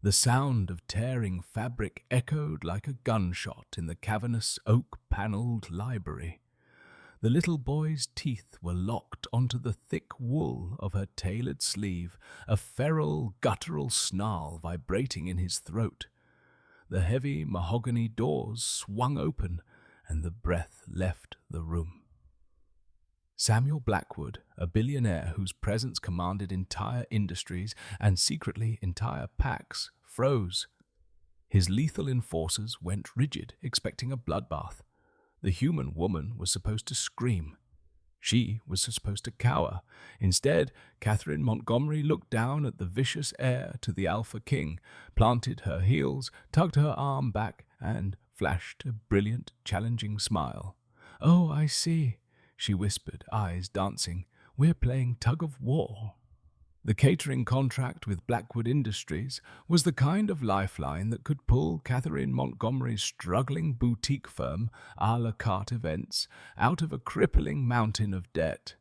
The sound of tearing fabric echoed like a gunshot in the cavernous oak-panelled library. The little boy's teeth were locked onto the thick wool of her tailored sleeve, a feral, guttural snarl vibrating in his throat. The heavy mahogany doors swung open, and the breath left the room. Samuel Blackwood, a billionaire whose presence commanded entire industries and secretly entire packs, froze. His lethal enforcers went rigid, expecting a bloodbath. The human woman was supposed to scream. She was supposed to cower. Instead, Catherine Montgomery looked down at the vicious heir to the alphaking, planted her heels, tugged her arm back, and flashed a brilliant, challenging smile. "Oh, I see," she whispered, eyes dancing. "We're playing tug-of-war." The catering contract with Blackwood Industries was the kind of lifeline that could pull Catherine Montgomery's struggling boutique firm, a la carte events, out of a crippling mountain of debt.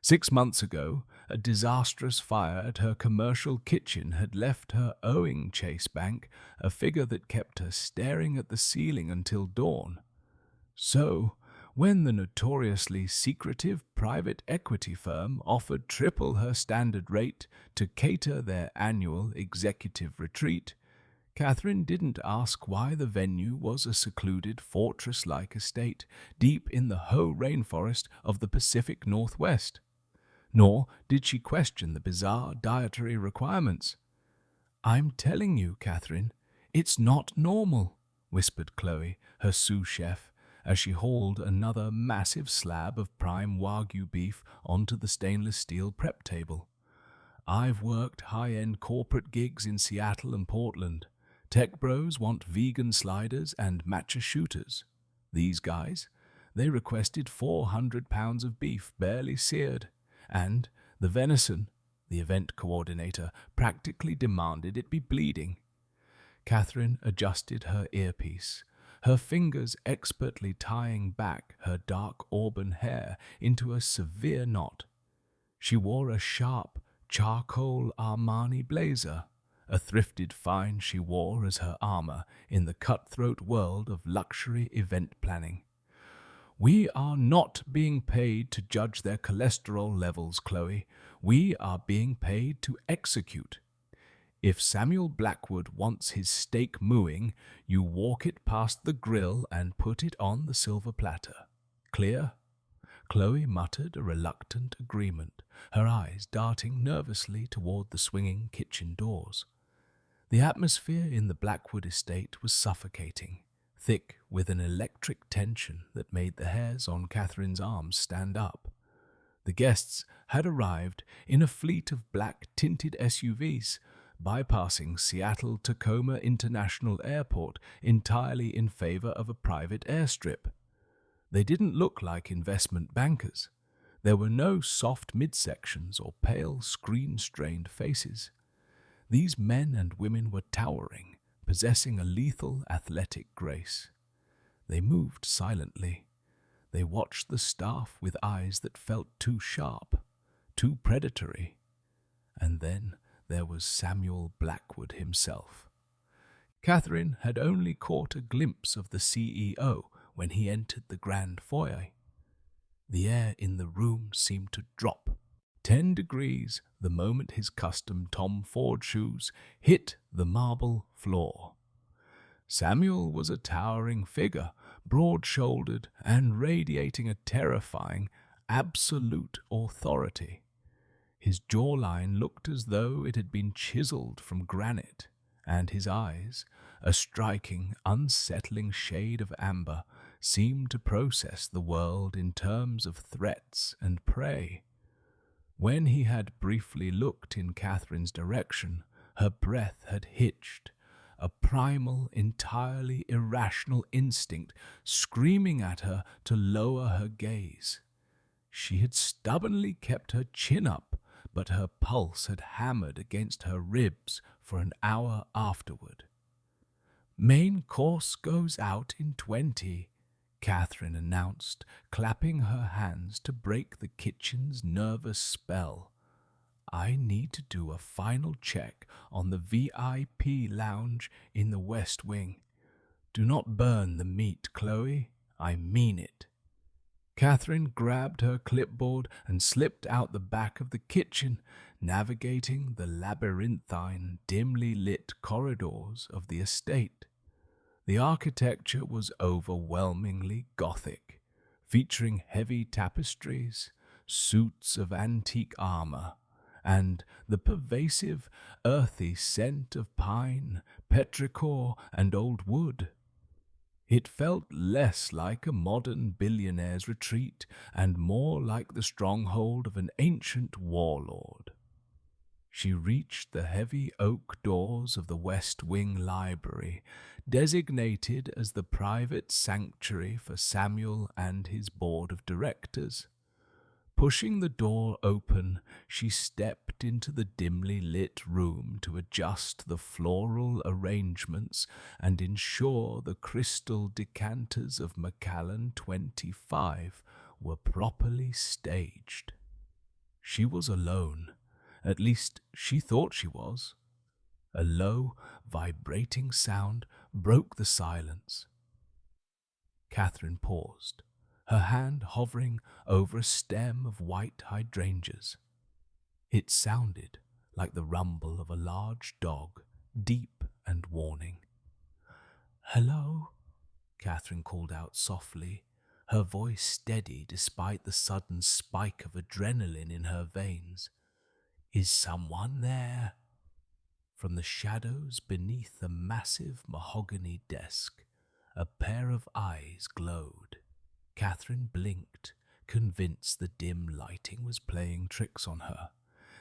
6 months ago, a disastrous fire at her commercial kitchen had left her owing Chase Bank a figure that kept her staring at the ceiling until dawn. So, when the notoriously secretive private equity firm offered triple her standard rate to cater their annual executive retreat, Catherine didn't ask why the venue was a secluded fortress-like estate deep in the Hoh rainforest of the Pacific Northwest. Nor did she question the bizarre dietary requirements. "I'm telling you, Catherine, it's not normal," whispered Chloe, her sous chef, as she hauled another massive slab of prime Wagyu beef onto the stainless steel prep table. "I've worked high-end corporate gigs in Seattle and Portland. Tech bros want vegan sliders and matcha shooters. These guys, they requested 400 pounds of beef barely seared, and the venison, the event coordinator practically demanded it be bleeding." Catherine adjusted her earpiece, her fingers expertly tying back her dark auburn hair into a severe knot. She wore a sharp, charcoal Armani blazer, a thrifted find she wore as her armor in the cutthroat world of luxury event planning. "We are not being paid to judge their cholesterol levels, Chloe. We are being paid to execute. If Samuel Blackwood wants his steak mooing, you walk it past the grill and put it on the silver platter. Clear?" Chloe muttered a reluctant agreement, her eyes darting nervously toward the swinging kitchen doors. The atmosphere in the Blackwood estate was suffocating, thick with an electric tension that made the hairs on Catherine's arms stand up. The guests had arrived in a fleet of black-tinted SUVs, bypassing Seattle-Tacoma International Airport entirely in favor of a private airstrip. They didn't look like investment bankers. There were no soft midsections or pale, screen-strained faces. These men and women were towering, possessing a lethal athletic grace. They moved silently. They watched the staff with eyes that felt too sharp, too predatory. And then there was Samuel Blackwood himself. Catherine had only caught a glimpse of the CEO when he entered the grand foyer. The air in the room seemed to drop 10 degrees the moment his custom Tom Ford shoes hit the marble floor. Samuel was a towering figure, broad-shouldered and radiating a terrifying, absolute authority. His jawline looked as though it had been chiseled from granite, and his eyes, a striking, unsettling shade of amber, seemed to process the world in terms of threats and prey. When he had briefly looked in Catherine's direction, her breath had hitched, a primal, entirely irrational instinct screaming at her to lower her gaze. She had stubbornly kept her chin up, but her pulse had hammered against her ribs for an hour afterward. "Main course goes out in 20, Catherine announced, clapping her hands to break the kitchen's nervous spell. I need to do a final check on the VIP lounge in the West Wing. Do not burn the meat, Chloe. I mean it." Catherine grabbed her clipboard and slipped out the back of the kitchen, navigating the labyrinthine, dimly lit corridors of the estate. The architecture was overwhelmingly Gothic, featuring heavy tapestries, suits of antique armor, and the pervasive, earthy scent of pine, petrichor, and old wood. It felt less like a modern billionaire's retreat and more like the stronghold of an ancient warlord. She reached the heavy oak doors of the West Wing Library, designated as the private sanctuary for Samuel and his board of directors. Pushing the door open, she stepped into the dimly lit room to adjust the floral arrangements and ensure the crystal decanters of Macallan 25 were properly staged. She was alone. At least she thought she was. A low, vibrating sound broke the silence. Catherine paused, her hand hovering over a stem of white hydrangeas. It sounded like the rumble of a large dog, deep and warning. "Hello?" Catherine called out softly, her voice steady despite the sudden spike of adrenaline in her veins. "Is someone there?" From the shadows beneath the massive mahogany desk, a pair of eyes glowed. Catherine blinked, convinced the dim lighting was playing tricks on her.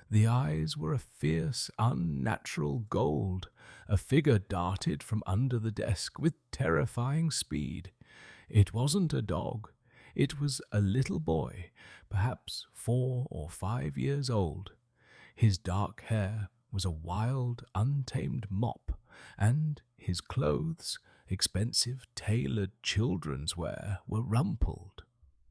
The eyes were a fierce, unnatural gold. A figure darted from under the desk with terrifying speed. It wasn't a dog. It was a little boy, perhaps 4 or 5 years old. His dark hair was a wild, untamed mop, and his clothes, expensive tailored children's wear, were rumpled.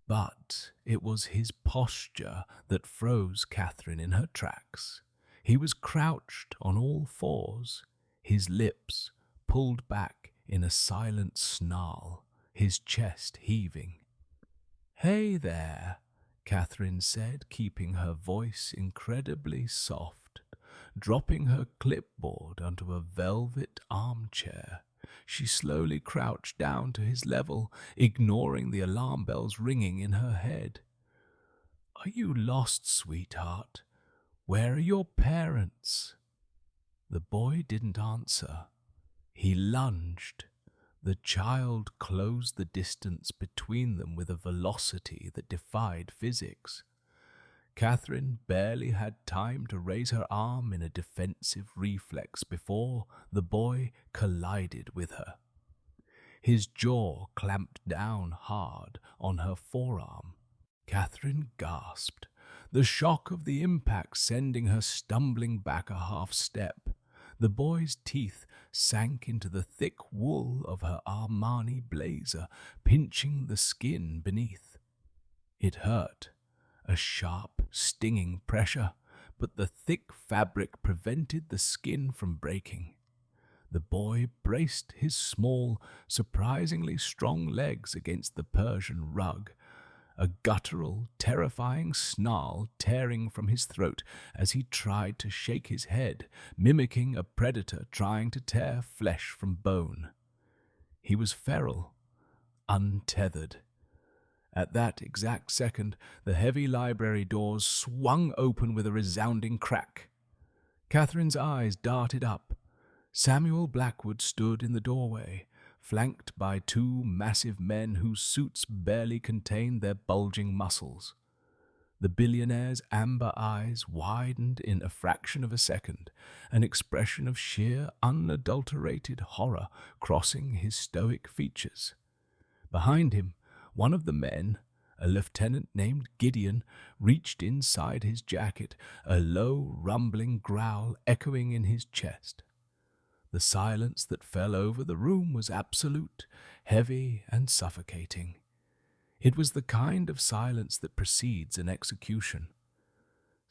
But it was his posture that froze Catherine in her tracks. He was crouched on all fours, his lips pulled back in a silent snarl, his chest heaving. "Hey there," Catherine said, keeping her voice incredibly soft. Dropping her clipboard onto a velvet armchair, she slowly crouched down to his level, ignoring the alarm bells ringing in her head. "Are you lost, sweetheart? Where are your parents?" The boy didn't answer. He lunged. The child closed the distance between them with a velocity that defied physics. Catherine barely had time to raise her arm in a defensive reflex before the boy collided with her. His jaw clamped down hard on her forearm. Catherine gasped, the shock of the impact sending her stumbling back a half step. The boy's teeth sank into the thick wool of her Armani blazer, pinching the skin beneath. It hurt, a sharp, stinging pressure, but the thick fabric prevented the skin from breaking. The boy braced his small, surprisingly strong legs against the Persian rug, a guttural, terrifying snarl tearing from his throat as he tried to shake his head, mimicking a predator trying to tear flesh from bone. He was feral, untethered. At that exact second, the heavy library doors swung open with a resounding crack. Catherine's eyes darted up. Samuel Blackwood stood in the doorway, flanked by 2 massive men whose suits barely contained their bulging muscles. The billionaire's amber eyes widened in a fraction of a second, an expression of sheer, unadulterated horror crossing his stoic features. Behind him, one of the men, a lieutenant named Gideon, reached inside his jacket, a low, rumbling growl echoing in his chest. The silence that fell over the room was absolute, heavy and suffocating. It was the kind of silence that precedes an execution.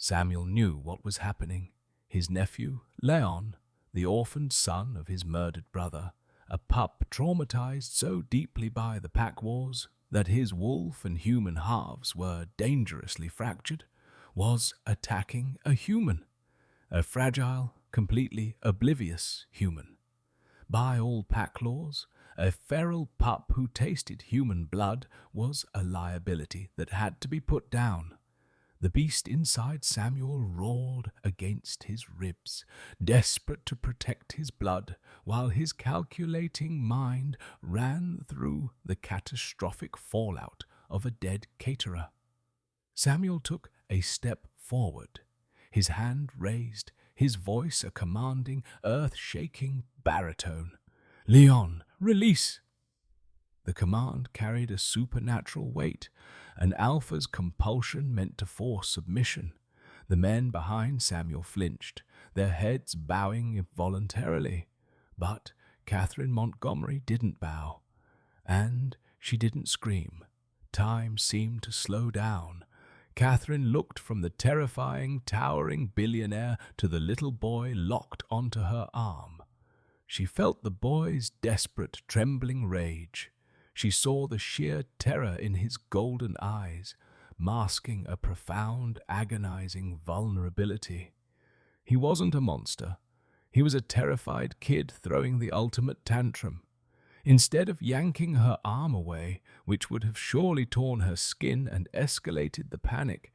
Samuel knew what was happening. His nephew, Leon, the orphaned son of his murdered brother, a pup traumatized so deeply by the pack wars that his wolf and human halves were dangerously fractured, was attacking a human, a fragile, completely oblivious human. By all pack laws, a feral pup who tasted human blood was a liability that had to be put down. The beast inside Samuel roared against his ribs, desperate to protect his blood, while his calculating mind ran through the catastrophic fallout of a dead caterer. Samuel took a step forward, his hand raised, his voice a commanding, earth-shaking baritone. "Leon, release!" The command carried a supernatural weight. An alpha's compulsion meant to force submission. The men behind Samuel flinched, their heads bowing involuntarily. But Catherine Montgomery didn't bow, and she didn't scream. Time seemed to slow down. Catherine looked from the terrifying, towering billionaire to the little boy locked onto her arm. She felt the boy's desperate, trembling rage. She saw the sheer terror in his golden eyes, masking a profound, agonizing vulnerability. He wasn't a monster. He was a terrified kid throwing the ultimate tantrum. Instead of yanking her arm away, which would have surely torn her skin and escalated the panic,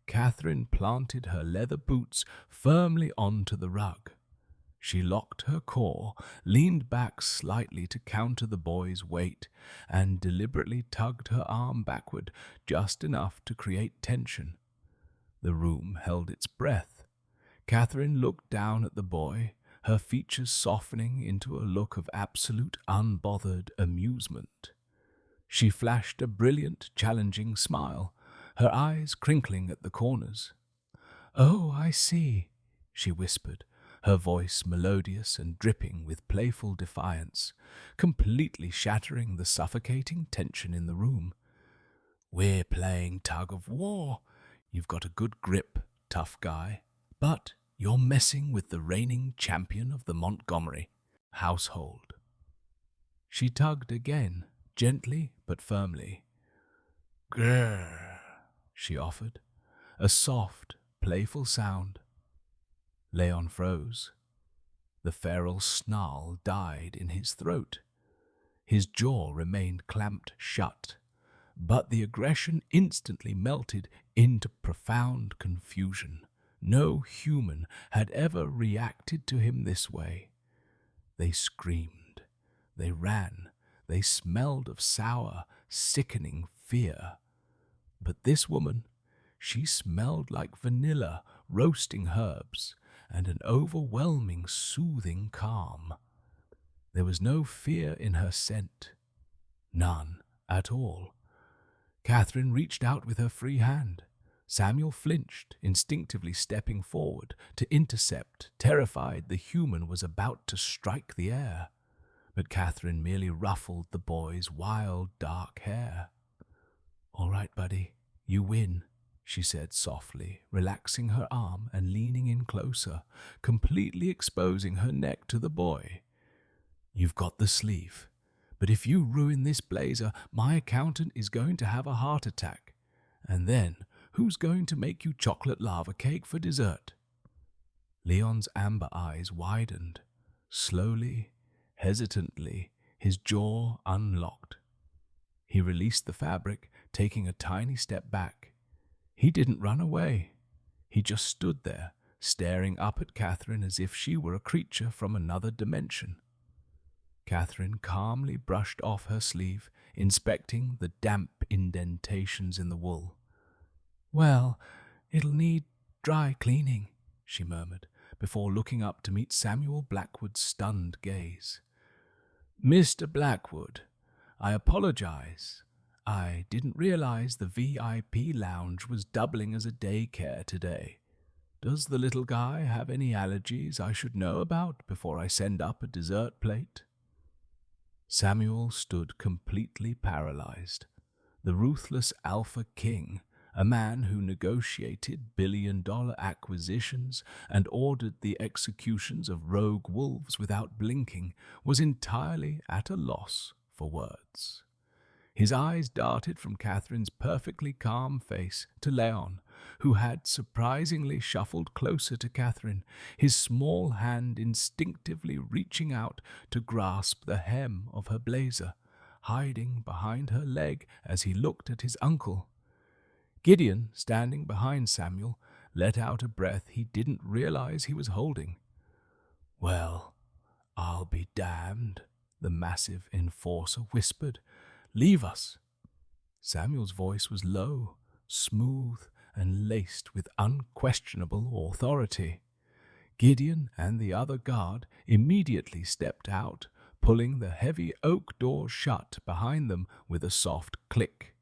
Catherine planted her leather boots firmly onto the rug. She locked her core, leaned back slightly to counter the boy's weight, and deliberately tugged her arm backward just enough to create tension. The room held its breath. Catherine looked down at the boy, her features softening into a look of absolute unbothered amusement. She flashed a brilliant, challenging smile, her eyes crinkling at the corners. "Oh, I see," she whispered, her voice melodious and dripping with playful defiance, completely shattering the suffocating tension in the room. "We're playing tug of war. You've got a good grip, tough guy, but you're messing with the reigning champion of the Montgomery household." She tugged again, gently but firmly. "Grrr," she offered, a soft, playful sound. Leon froze. The feral snarl died in his throat. His jaw remained clamped shut, but the aggression instantly melted into profound confusion. No human had ever reacted to him this way. They screamed, they ran, they smelled of sour, sickening fear. But this woman, she smelled like vanilla, roasting herbs, and an overwhelming, soothing calm. There was no fear in her scent. None at all. Catherine reached out with her free hand. Samuel flinched, instinctively stepping forward to intercept, terrified the human was about to strike the air. But Catherine merely ruffled the boy's wild, dark hair. "All right, buddy, you win," she said softly, relaxing her arm and leaning in closer, completely exposing her neck to the boy. "You've got the sleeve, but if you ruin this blazer, my accountant is going to have a heart attack. And then, who's going to make you chocolate lava cake for dessert?" Leon's amber eyes widened. Slowly, hesitantly, his jaw unlocked. He released the fabric, taking a tiny step back. He didn't run away. He just stood there, staring up at Catherine as if she were a creature from another dimension. Catherine calmly brushed off her sleeve, inspecting the damp indentations in the wool. "Well, it'll need dry cleaning," she murmured, before looking up to meet Samuel Blackwood's stunned gaze. "Mr. Blackwood, I apologize. I didn't realize the VIP lounge was doubling as a daycare today. Does the little guy have any allergies I should know about before I send up a dessert plate?" Samuel stood completely paralyzed. The ruthless alpha king, a man who negotiated billion-dollar acquisitions and ordered the executions of rogue wolves without blinking, was entirely at a loss for words. His eyes darted from Catherine's perfectly calm face to Leon, who had surprisingly shuffled closer to Catherine, his small hand instinctively reaching out to grasp the hem of her blazer, hiding behind her leg as he looked at his uncle. Gideon, standing behind Samuel, let out a breath he didn't realize he was holding. "Well, I'll be damned," the massive enforcer whispered. "Leave us." Samuel's voice was low, smooth, and laced with unquestionable authority. Gideon and the other guard immediately stepped out, pulling the heavy oak door shut behind them with a soft click.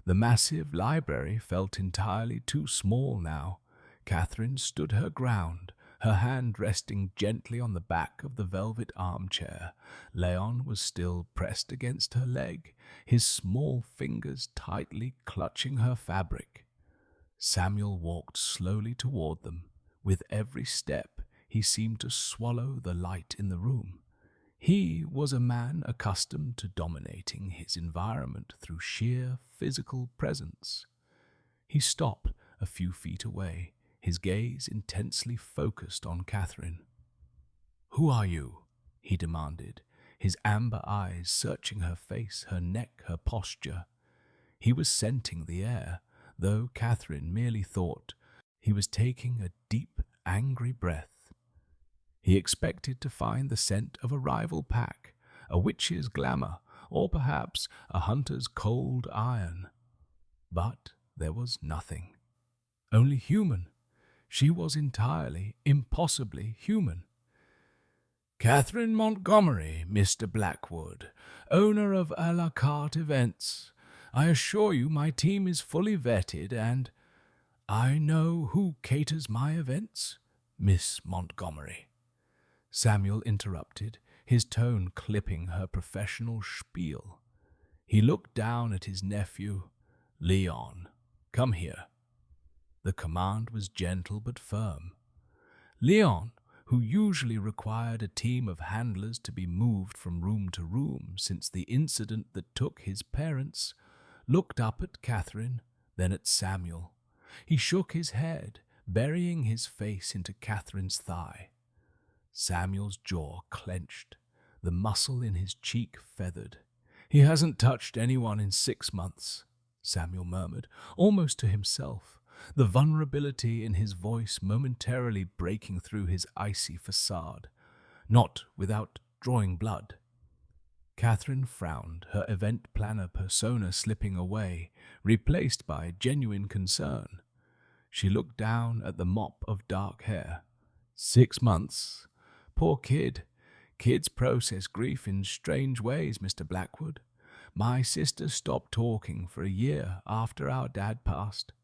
The massive library felt entirely too small now. Catherine stood her ground, her hand resting gently on the back of the velvet armchair. Leon was still pressed against her leg, his small fingers tightly clutching her fabric. Samuel walked slowly toward them. With every step, he seemed to swallow the light in the room. He was a man accustomed to dominating his environment through sheer physical presence. He stopped a few feet away, his gaze intensely focused on Catherine. "Who are you?" he demanded, his amber eyes searching her face, her neck, her posture. He was scenting the air, though Catherine merely thought he was taking a deep, angry breath. He expected to find the scent of a rival pack, a witch's glamour, or perhaps a hunter's cold iron. But there was nothing. Only human. She was entirely, impossibly human. "Catherine Montgomery, Mr. Blackwood, owner of a la carte events. I assure you my team is fully vetted and I know who caters my events, Miss Montgomery." Samuel interrupted, his tone clipping her professional spiel. He looked down at his nephew. "Leon, come here." The command was gentle but firm. Leon, who usually required a team of handlers to be moved from room to room since the incident that took his parents, looked up at Catherine, then at Samuel. He shook his head, burying his face into Catherine's thigh. Samuel's jaw clenched, the muscle in his cheek feathered. "He hasn't touched anyone in 6 months," Samuel murmured, almost to himself, the vulnerability in his voice momentarily breaking through his icy facade, not without drawing blood. Catherine frowned, her event planner persona slipping away, replaced by genuine concern. She looked down at the mop of dark hair. 6 months? Poor kid. Kids process grief in strange ways, Mr. Blackwood. My sister stopped talking for a year after our dad passed.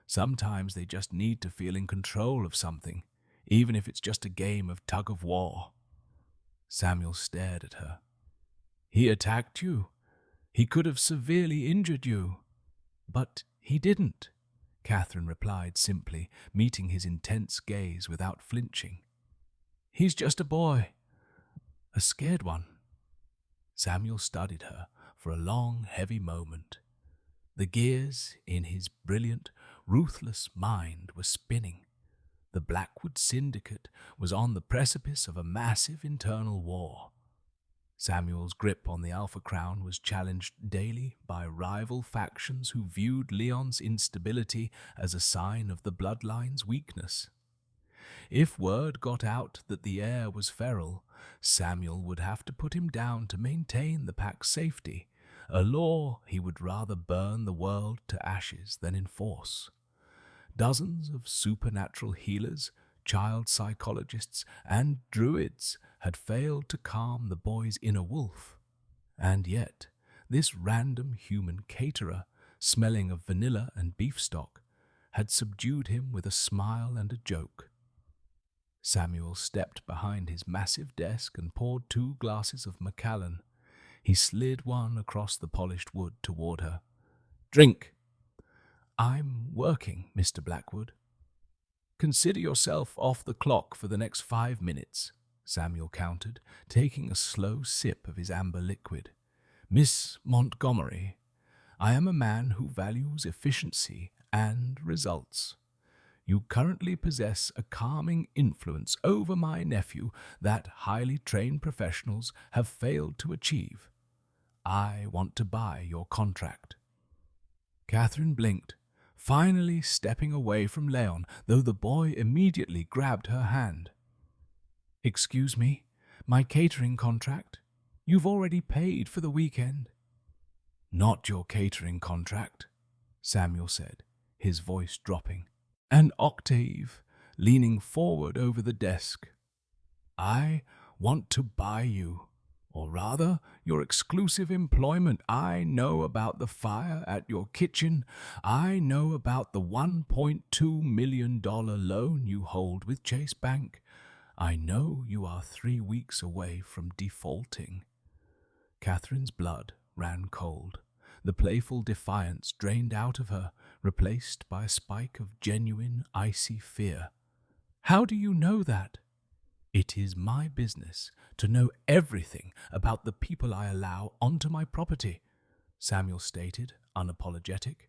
Sometimes they just need to feel in control of something, even if it's just a game of tug-of-war. Samuel stared at her. "He attacked you. He could have severely injured you. But he didn't," Catherine replied simply, meeting his intense gaze without flinching. "He's just a boy. A scared one." Samuel studied her for a long, heavy moment. The gears in his brilliant, ruthless mind were spinning. The Blackwood Syndicate was on the precipice of a massive internal war. Samuel's grip on the Alpha Crown was challenged daily by rival factions who viewed Leon's instability as a sign of the bloodline's weakness. If word got out that the heir was feral, Samuel would have to put him down to maintain the pack's safety, a law he would rather burn the world to ashes than enforce. Dozens of supernatural healers, child psychologists, and druids had failed to calm the boy's inner wolf. And yet, this random human caterer, smelling of vanilla and beef stock, had subdued him with a smile and a joke. Samuel stepped behind his massive desk and poured 2 glasses of Macallan. He slid one across the polished wood toward her. "Drink." I'm working, Mr. Blackwood. Consider yourself off the clock for the next 5 minutes, Samuel countered, taking a slow sip of his amber liquid. Miss Montgomery, I am a man who values efficiency and results. You currently possess a calming influence over my nephew that highly trained professionals have failed to achieve. I want to buy your contract. Catherine blinked, finally stepping away from Leon, though the boy immediately grabbed her hand. Excuse me, my catering contract? You've already paid for the weekend. Not your catering contract, Samuel said, his voice dropping, an octave, leaning forward over the desk. I want to buy you, or rather, your exclusive employment. I know about the fire at your kitchen. I know about the $1.2 million loan you hold with Chase Bank. I know you are 3 weeks away from defaulting. Catherine's blood ran cold. The playful defiance drained out of her, replaced by a spike of genuine, icy fear. How do you know that? It is my business to know everything about the people I allow onto my property, Samuel stated, unapologetic.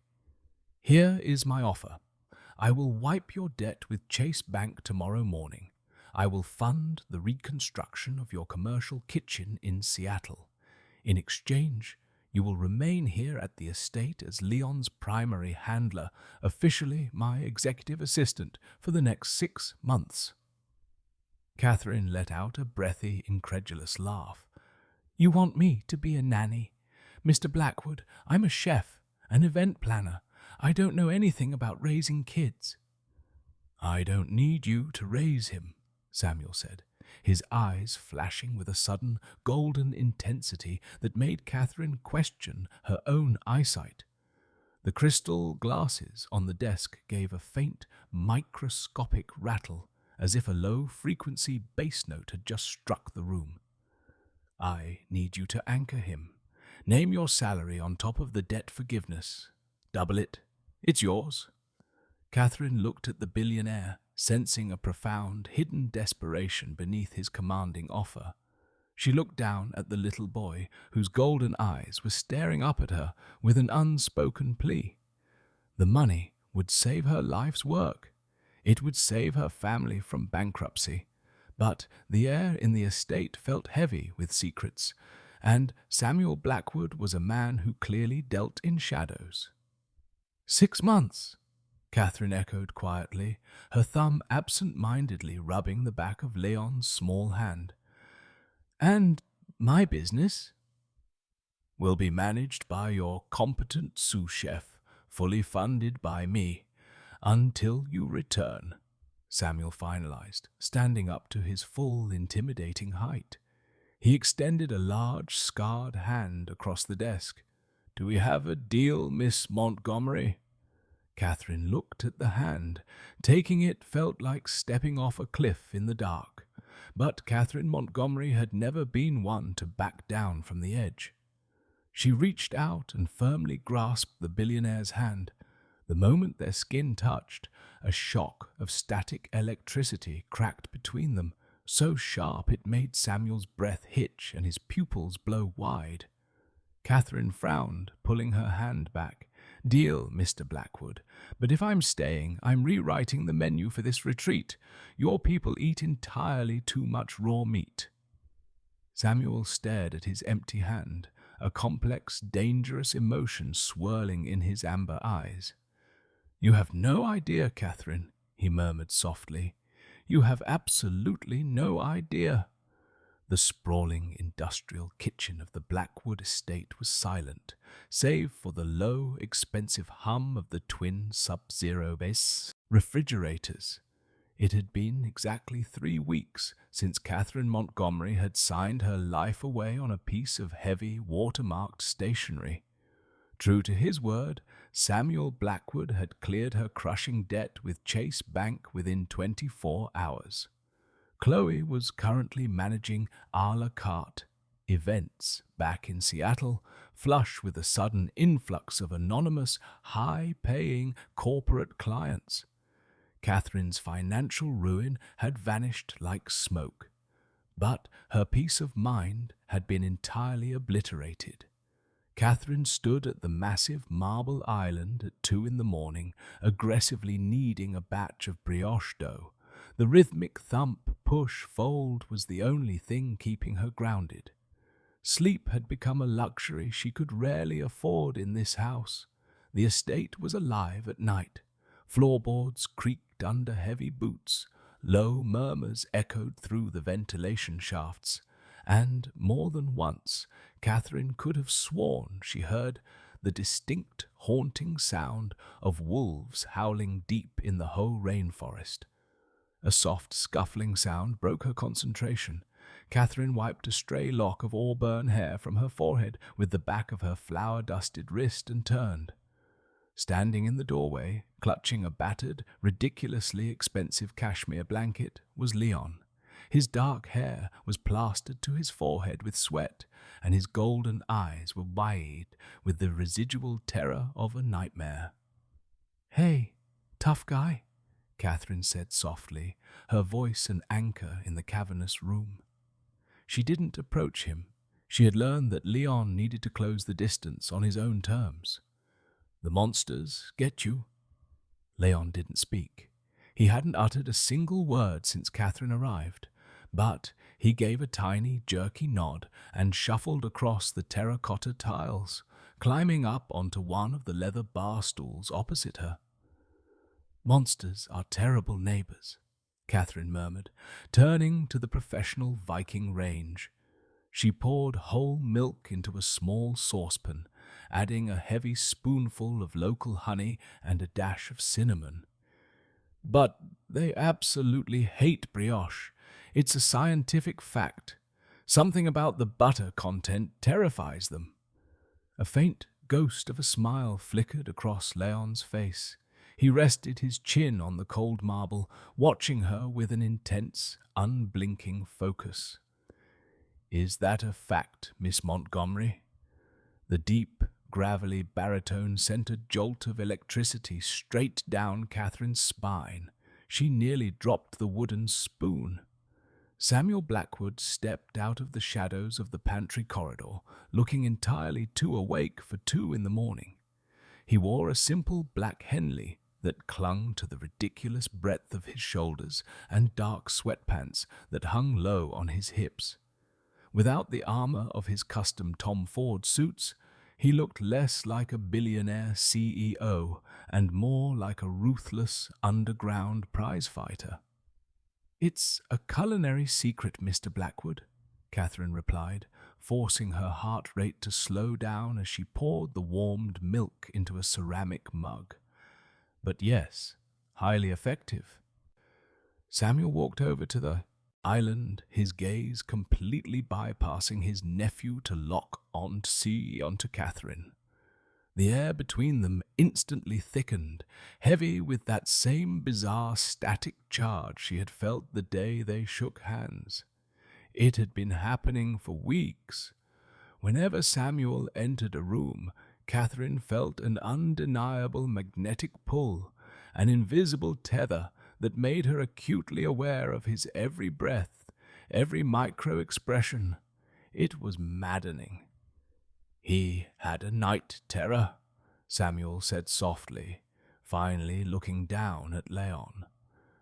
Here is my offer. I will wipe your debt with Chase Bank tomorrow morning. I will fund the reconstruction of your commercial kitchen in Seattle. In exchange, you will remain here at the estate as Leon's primary handler, officially my executive assistant for the next 6 months. Catherine let out a breathy, incredulous laugh. You want me to be a nanny? Mr. Blackwood, I'm a chef, an event planner. I don't know anything about raising kids. I don't need you to raise him, Samuel said, his eyes flashing with a sudden golden intensity that made Catherine question her own eyesight. The crystal glasses on the desk gave a faint, microscopic rattle, as if a low-frequency bass note had just struck the room. I need you to anchor him. Name your salary on top of the debt forgiveness. Double it. It's yours. Catherine looked at the billionaire, sensing a profound, hidden desperation beneath his commanding offer. She looked down at the little boy, whose golden eyes were staring up at her with an unspoken plea. The money would save her life's work. It would save her family from bankruptcy. But the heir in the estate felt heavy with secrets, and Samuel Blackwood was a man who clearly dealt in shadows. 6 months, Catherine echoed quietly, her thumb absent-mindedly rubbing the back of Leon's small hand. And my business will be managed by your competent sous chef, fully funded by me, until you return, Samuel finalized, standing up to his full, intimidating height. He extended a large, scarred hand across the desk. Do we have a deal, Miss Montgomery? Catherine looked at the hand. Taking it felt like stepping off a cliff in the dark. But Catherine Montgomery had never been one to back down from the edge. She reached out and firmly grasped the billionaire's hand. The moment their skin touched, a shock of static electricity cracked between them, so sharp it made Samuel's breath hitch and his pupils blow wide. Catherine frowned, pulling her hand back. Deal, Mr. Blackwood, but if I'm staying, I'm rewriting the menu for this retreat. Your people eat entirely too much raw meat. Samuel stared at his empty hand, a complex, dangerous emotion swirling in his amber eyes. You have no idea, Catherine, he murmured softly. You have absolutely no idea. The sprawling industrial kitchen of the Blackwood estate was silent, save for the low, expensive hum of the twin sub-zero base refrigerators. It had been exactly 3 weeks since Catherine Montgomery had signed her life away on a piece of heavy, watermarked stationery. True to his word, Samuel Blackwood had cleared her crushing debt with Chase Bank within 24 hours. Chloe was currently managing a la carte, Events back in Seattle, flush with a sudden influx of anonymous, high-paying corporate clients. Catherine's financial ruin had vanished like smoke, but her peace of mind had been entirely obliterated. Catherine stood at the massive marble island at 2 in the morning, aggressively kneading a batch of brioche dough. The rhythmic thump, push, fold was the only thing keeping her grounded. Sleep had become a luxury she could rarely afford in this house. The estate was alive at night. Floorboards creaked under heavy boots. Low murmurs echoed through the ventilation shafts. And more than once, Catherine could have sworn she heard the distinct, haunting sound of wolves howling deep in the Hoh rainforest. A soft, scuffling sound broke her concentration. Catherine wiped a stray lock of auburn hair from her forehead with the back of her flour-dusted wrist and turned. Standing in the doorway, clutching a battered, ridiculously expensive cashmere blanket, was Leon. His dark hair was plastered to his forehead with sweat, and his golden eyes were wide with the residual terror of a nightmare. "Hey, tough guy," Catherine said softly, her voice an anchor in the cavernous room. She didn't approach him. She had learned that Leon needed to close the distance on his own terms. "The monsters get you." Leon didn't speak. He hadn't uttered a single word since Catherine arrived, but he gave a tiny, jerky nod and shuffled across the terracotta tiles, climbing up onto one of the leather bar stools opposite her. "Monsters are terrible neighbors," Catherine murmured, turning to the professional Viking range. She poured whole milk into a small saucepan, adding a heavy spoonful of local honey and a dash of cinnamon. "But they absolutely hate brioche. It's a scientific fact. Something about the butter content terrifies them." A faint ghost of a smile flickered across Leon's face. He rested his chin on the cold marble, watching her with an intense, unblinking focus. "Is that a fact, Miss Montgomery?" The deep, gravelly baritone sent a jolt of electricity straight down Catherine's spine. She nearly dropped the wooden spoon. Samuel Blackwood stepped out of the shadows of the pantry corridor, looking entirely too awake for 2 in the morning. He wore a simple black Henley that clung to the ridiculous breadth of his shoulders and dark sweatpants that hung low on his hips. Without the armor of his custom Tom Ford suits, he looked less like a billionaire CEO and more like a ruthless underground prizefighter. "It's a culinary secret, Mr. Blackwood," Catherine replied, forcing her heart rate to slow down as she poured the warmed milk into a ceramic mug. "But yes, highly effective." Samuel walked over to the island, his gaze completely bypassing his nephew to lock onto Catherine. The air between them instantly thickened, heavy with that same bizarre static charge she had felt the day they shook hands. It had been happening for weeks. Whenever Samuel entered a room, Catherine felt an undeniable magnetic pull, an invisible tether that made her acutely aware of his every breath, every micro-expression. It was maddening. "He had a night terror," Samuel said softly, finally looking down at Leon.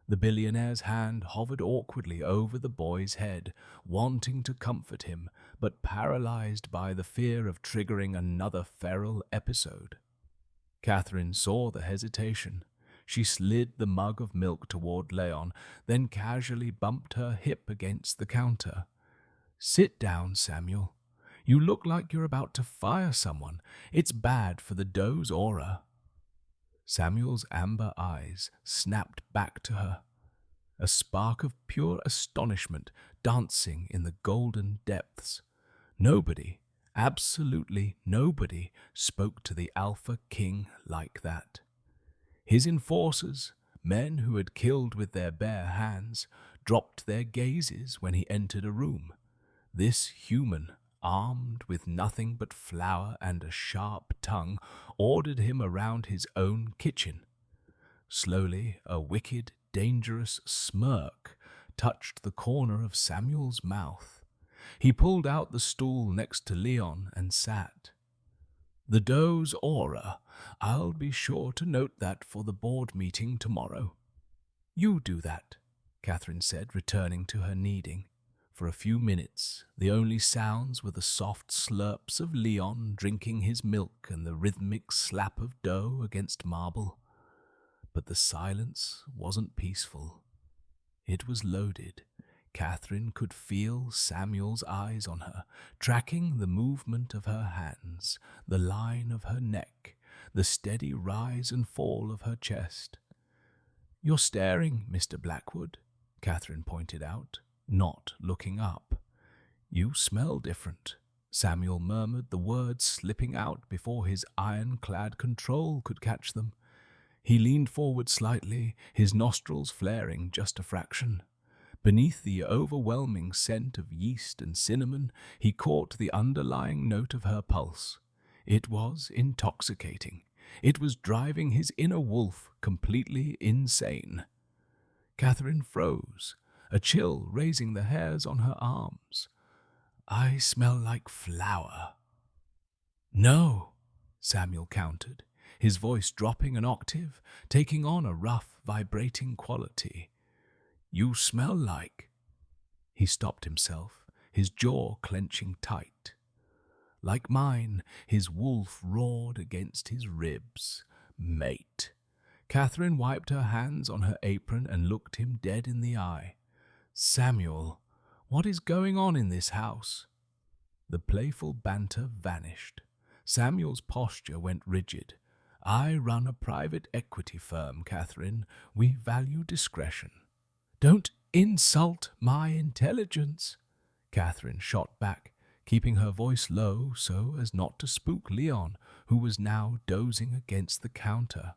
The billionaire's hand hovered awkwardly over the boy's head, wanting to comfort him, but paralyzed by the fear of triggering another feral episode. Catherine saw the hesitation. She slid the mug of milk toward Leon, then casually bumped her hip against the counter. "Sit down, Samuel. You look like you're about to fire someone. It's bad for the dough's aura." Samuel's amber eyes snapped back to her, a spark of pure astonishment dancing in the golden depths. Nobody, absolutely nobody, spoke to the Alpha King like that. His enforcers, men who had killed with their bare hands, dropped their gazes when he entered a room. This human, armed with nothing but flour and a sharp tongue, ordered him around his own kitchen. Slowly, a wicked, dangerous smirk touched the corner of Samuel's mouth. He pulled out the stool next to Leon and sat. "The doe's aura. I'll be sure to note that for the board meeting tomorrow." "You do that," Catherine said, returning to her kneading. For a few minutes, the only sounds were the soft slurps of Leon drinking his milk and the rhythmic slap of dough against marble. But the silence wasn't peaceful. It was loaded. Catherine could feel Samuel's eyes on her, tracking the movement of her hands, the line of her neck, the steady rise and fall of her chest. "You're staring, Mr. Blackwood," Catherine pointed out, not looking up. "You smell different." Samuel murmured, the words slipping out before his ironclad control could catch them. He leaned forward slightly, his nostrils flaring just a fraction. Beneath the overwhelming scent of yeast and cinnamon, he caught the underlying note of her pulse. It was intoxicating. It was driving his inner wolf completely insane. Catherine froze, a chill raising the hairs on her arms. "I smell like flour." "No," Samuel countered, his voice dropping an octave, taking on a rough, vibrating quality. "You smell like—" He stopped himself, his jaw clenching tight. Like mine, his wolf roared against his ribs. "Mate." Catherine wiped her hands on her apron and looked him dead in the eye. "Samuel, what is going on in this house?" The playful banter vanished. Samuel's posture went rigid. "I run a private equity firm, Catherine. We value discretion." "Don't insult my intelligence," Catherine shot back, keeping her voice low so as not to spook Leon, who was now dozing against the counter.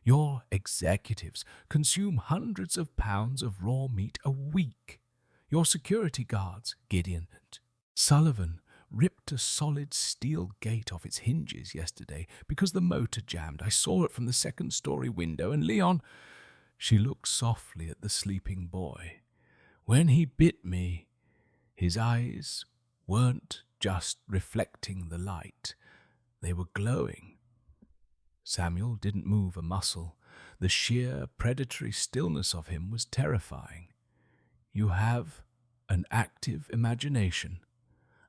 "Your executives consume hundreds of pounds of raw meat a week. Your security guards, Gideon and Sullivan, ripped a solid steel gate off its hinges yesterday because the motor jammed. I saw it from the second-story window, and Leon—" She looked softly at the sleeping boy. "When he bit me, his eyes weren't just reflecting the light. They were glowing." Samuel didn't move a muscle. The sheer, predatory stillness of him was terrifying. "You have an active imagination."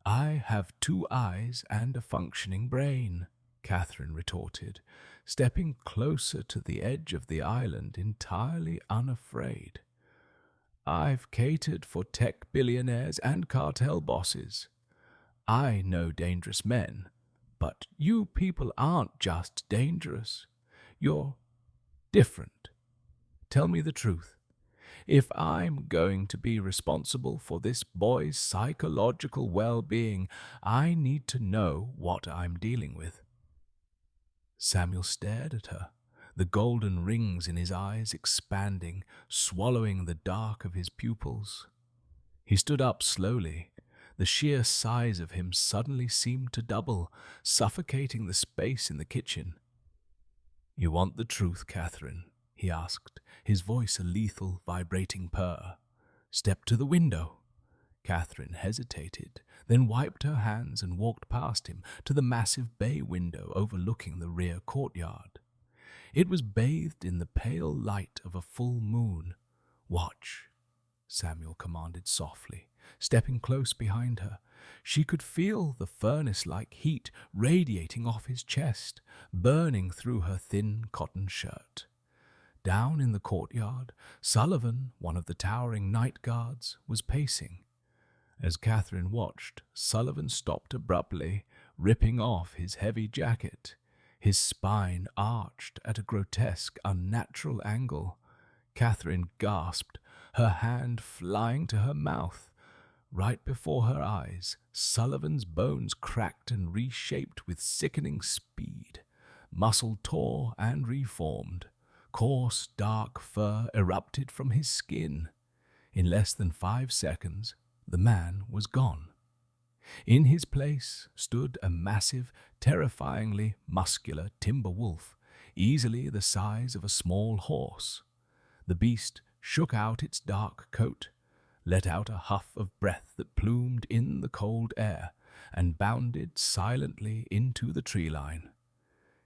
"I have 2 eyes and a functioning brain," Catherine retorted, stepping closer to the edge of the island, entirely unafraid. "I've catered for tech billionaires and cartel bosses. I know dangerous men, but you people aren't just dangerous. You're different. Tell me the truth. If I'm going to be responsible for this boy's psychological well-being, I need to know what I'm dealing with." Samuel stared at her, the golden rings in his eyes expanding, swallowing the dark of his pupils. He stood up slowly. The sheer size of him suddenly seemed to double, suffocating the space in the kitchen. "You want the truth, Catherine?" he asked, his voice a lethal, vibrating purr. "Step to the window." Catherine hesitated, then wiped her hands and walked past him to the massive bay window overlooking the rear courtyard. It was bathed in the pale light of a full moon. "Watch," Samuel commanded softly, stepping close behind her. She could feel the furnace-like heat radiating off his chest, burning through her thin cotton shirt. Down in the courtyard, Sullivan, one of the towering night guards, was pacing. As Catherine watched, Sullivan stopped abruptly, ripping off his heavy jacket. His spine arched at a grotesque, unnatural angle. Catherine gasped, her hand flying to her mouth. Right before her eyes, Sullivan's bones cracked and reshaped with sickening speed. Muscle tore and reformed. Coarse, dark fur erupted from his skin. In less than 5 seconds, the man was gone. In his place stood a massive, terrifyingly muscular timber wolf, easily the size of a small horse. The beast shook out its dark coat, let out a huff of breath that plumed in the cold air, and bounded silently into the tree line.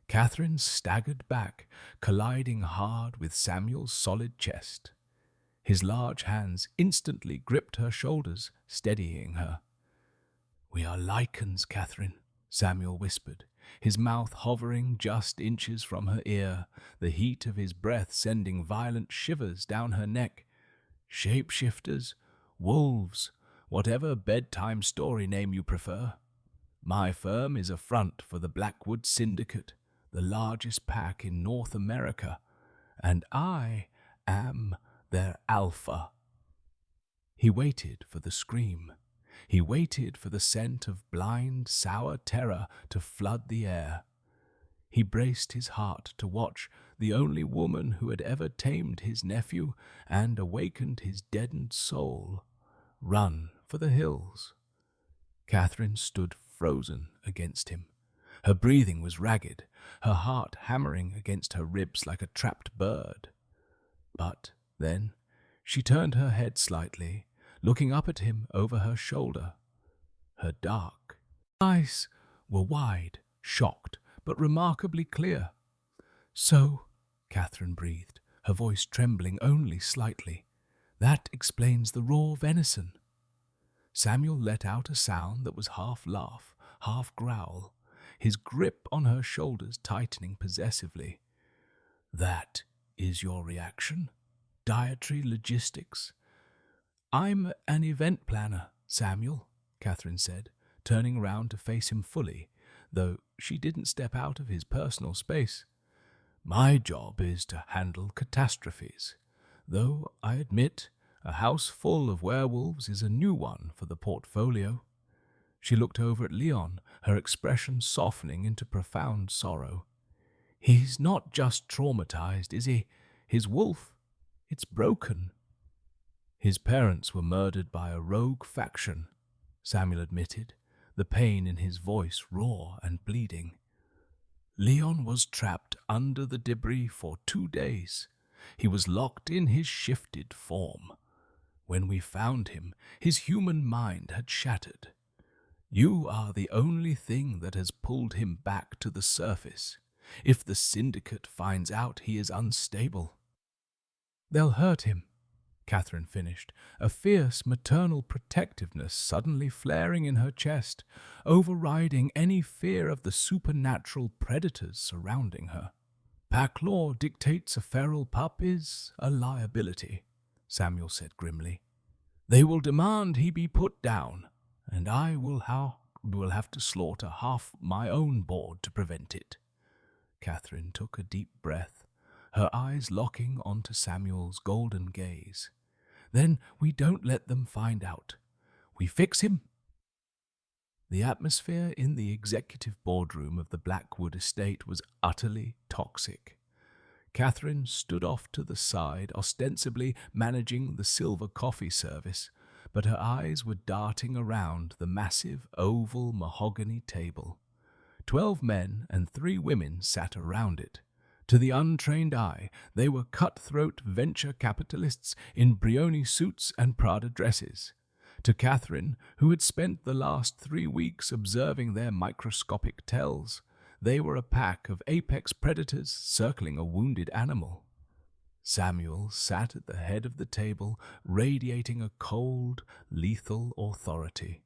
Catherine staggered back, colliding hard with Samuel's solid chest. His large hands instantly gripped her shoulders, steadying her. "We are lichens, Catherine," Samuel whispered, his mouth hovering just inches from her ear, the heat of his breath sending violent shivers down her neck. "Shapeshifters, wolves, whatever bedtime story name you prefer. My firm is a front for the Blackwood Syndicate, the largest pack in North America, and I am their alpha." He waited for the scream. He waited for the scent of blind, sour terror to flood the air. He braced his heart to watch the only woman who had ever tamed his nephew and awakened his deadened soul run for the hills. Catherine stood frozen against him. Her breathing was ragged, her heart hammering against her ribs like a trapped bird. But then she turned her head slightly, looking up at him over her shoulder. Her dark eyes were wide, shocked, but remarkably clear. "So," Catherine breathed, her voice trembling only slightly, "that explains the raw venison." Samuel let out a sound that was half laugh, half growl, his grip on her shoulders tightening possessively. "That is your reaction? Dietary logistics?" "I'm an event planner, Samuel," Catherine said, turning round to face him fully, though she didn't step out of his personal space. "My job is to handle catastrophes, though I admit a house full of werewolves is a new one for the portfolio." She looked over at Leon, her expression softening into profound sorrow. "He's not just traumatized, is he? His wolf, it's broken." "His parents were murdered by a rogue faction," Samuel admitted, the pain in his voice raw and bleeding. "Leon was trapped under the debris for 2 days. He was locked in his shifted form. When we found him, his human mind had shattered. You are the only thing that has pulled him back to the surface. If the syndicate finds out he is unstable—" "They'll hurt him," Catherine finished, a fierce maternal protectiveness suddenly flaring in her chest, overriding any fear of the supernatural predators surrounding her. "Pack law dictates a feral pup is a liability," Samuel said grimly. "They will demand he be put down, and I will have to slaughter half my own board to prevent it." Catherine took a deep breath, her eyes locking onto Samuel's golden gaze. "Then we don't let them find out. We fix him." The atmosphere in the executive boardroom of the Blackwood estate was utterly toxic. Catherine stood off to the side, ostensibly managing the silver coffee service, but her eyes were darting around the massive oval mahogany table. 12 men and 3 women sat around it. To the untrained eye, they were cutthroat venture capitalists in Brioni suits and Prada dresses. To Catherine, who had spent the last 3 weeks observing their microscopic tells, they were a pack of apex predators circling a wounded animal. Samuel sat at the head of the table, radiating a cold, lethal authority.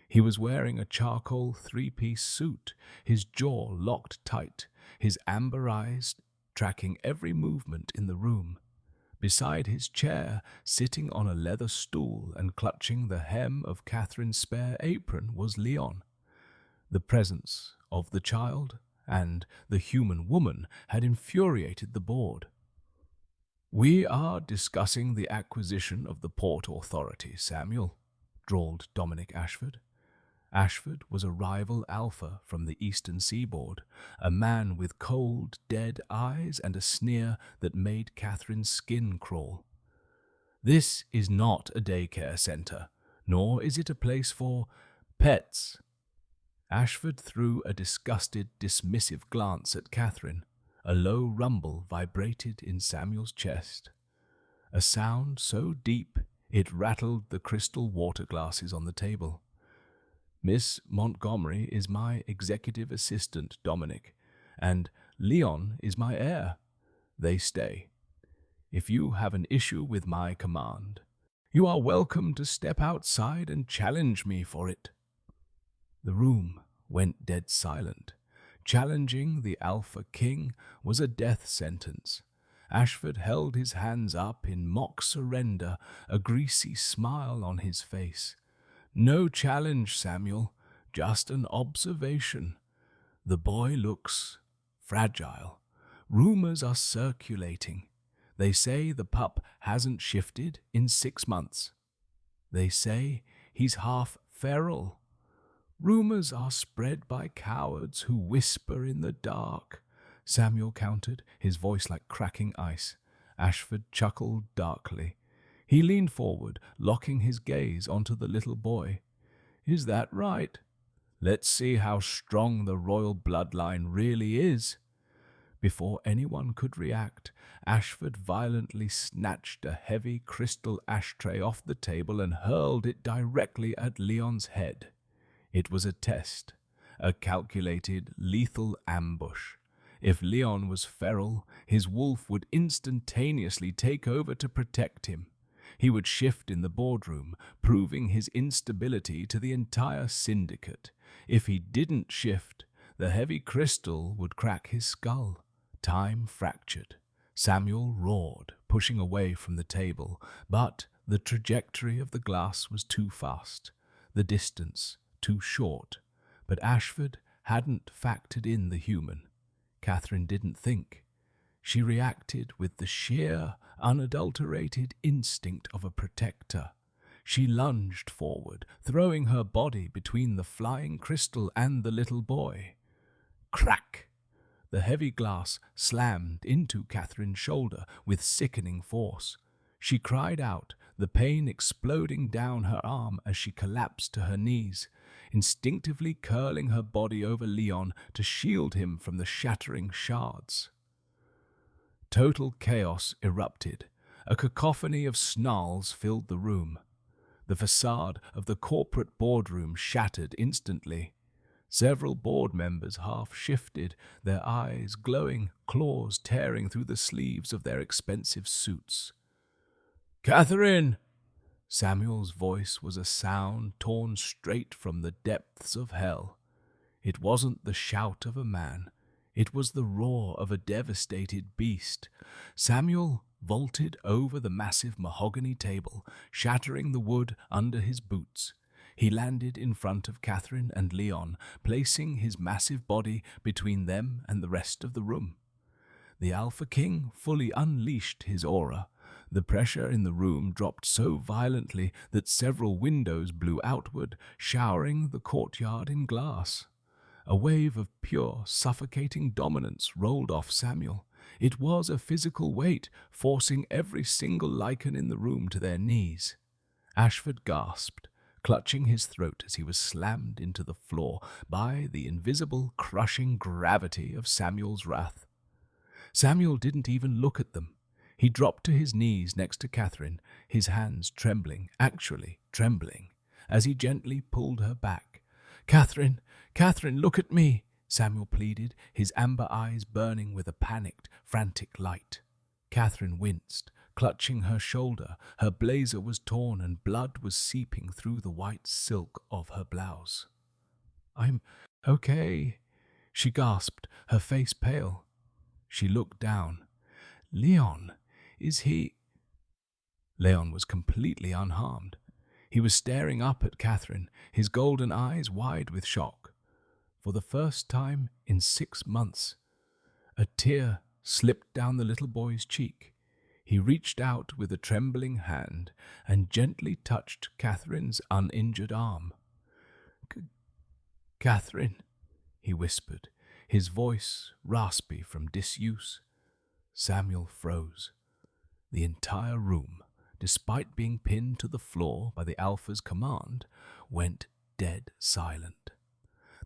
He was wearing a charcoal 3-piece suit, his jaw locked tight, his amber eyes tracking every movement in the room. Beside his chair, sitting on a leather stool and clutching the hem of Catherine's spare apron, was Leon. The presence of the child and the human woman had infuriated the board. "We are discussing the acquisition of the Port Authority, Samuel," drawled Dominic Ashford. Ashford was a rival alpha from the eastern seaboard, a man with cold, dead eyes and a sneer that made Catherine's skin crawl. "This is not a daycare center, nor is it a place for Pets. Ashford threw a disgusted, dismissive glance at Catherine. A low rumble vibrated in Samuel's chest. A sound so deep it rattled the crystal water glasses on the table. Miss Montgomery is my executive assistant, Dominic, and Leon is my heir. They stay. If you have an issue with my command, you are welcome to step outside and challenge me for it. The room went dead silent. Challenging the Alpha King was a death sentence. Ashford held his hands up in mock surrender, a greasy smile on his face. No challenge, Samuel, just an observation. The boy looks fragile. Rumors are circulating. They say the pup hasn't shifted in 6 months. They say he's half feral. Rumors are spread by cowards who whisper in the dark. Samuel countered, his voice like cracking ice. Ashford chuckled darkly. He leaned forward, locking his gaze onto the little boy. Is that right? Let's see how strong the royal bloodline really is. Before anyone could react, Ashford violently snatched a heavy crystal ashtray off the table and hurled it directly at Leon's head. It was a test, a calculated, lethal ambush. If Leon was feral, his wolf would instantaneously take over to protect him. He would shift in the boardroom, proving his instability to the entire syndicate. If he didn't shift, the heavy crystal would crack his skull. Time fractured. Samuel roared, pushing away from the table, but the trajectory of the glass was too fast, the distance too short. But Ashford hadn't factored in the human. Catherine didn't think. She reacted with the sheer, unadulterated instinct of a protector. She lunged forward, throwing her body between the flying crystal and the little boy. Crack! The heavy glass slammed into Catherine's shoulder with sickening force. She cried out, the pain exploding down her arm as she collapsed to her knees, instinctively curling her body over Leon to shield him from the shattering shards. Total chaos erupted. A cacophony of snarls filled the room. The facade of the corporate boardroom shattered instantly. Several board members half-shifted, their eyes glowing, claws tearing through the sleeves of their expensive suits. "Catherine!" Samuel's voice was a sound torn straight from the depths of hell. It wasn't the shout of a man. It was the roar of a devastated beast. Samuel vaulted over the massive mahogany table, shattering the wood under his boots. He landed in front of Catherine and Leon, placing his massive body between them and the rest of the room. The Alpha King fully unleashed his aura. The pressure in the room dropped so violently that several windows blew outward, showering the courtyard in glass. A wave of pure, suffocating dominance rolled off Samuel. It was a physical weight, forcing every single lichen in the room to their knees. Ashford gasped, clutching his throat as he was slammed into the floor by the invisible, crushing gravity of Samuel's wrath. Samuel didn't even look at them. He dropped to his knees next to Catherine, his hands trembling, actually trembling, as he gently pulled her back. "Catherine, Catherine, look at me," Samuel pleaded, his amber eyes burning with a panicked, frantic light. Catherine winced, clutching her shoulder. Her blazer was torn and blood was seeping through the white silk of her blouse. "I'm okay," she gasped, her face pale. She looked down. "Leon, is he—" Leon was completely unharmed. He was staring up at Catherine, his golden eyes wide with shock. For the first time in 6 months, a tear slipped down the little boy's cheek. He reached out with a trembling hand and gently touched Catherine's uninjured arm. "Catherine," he whispered, his voice raspy from disuse. Samuel froze. The entire room, despite being pinned to the floor by the Alpha's command, went dead silent.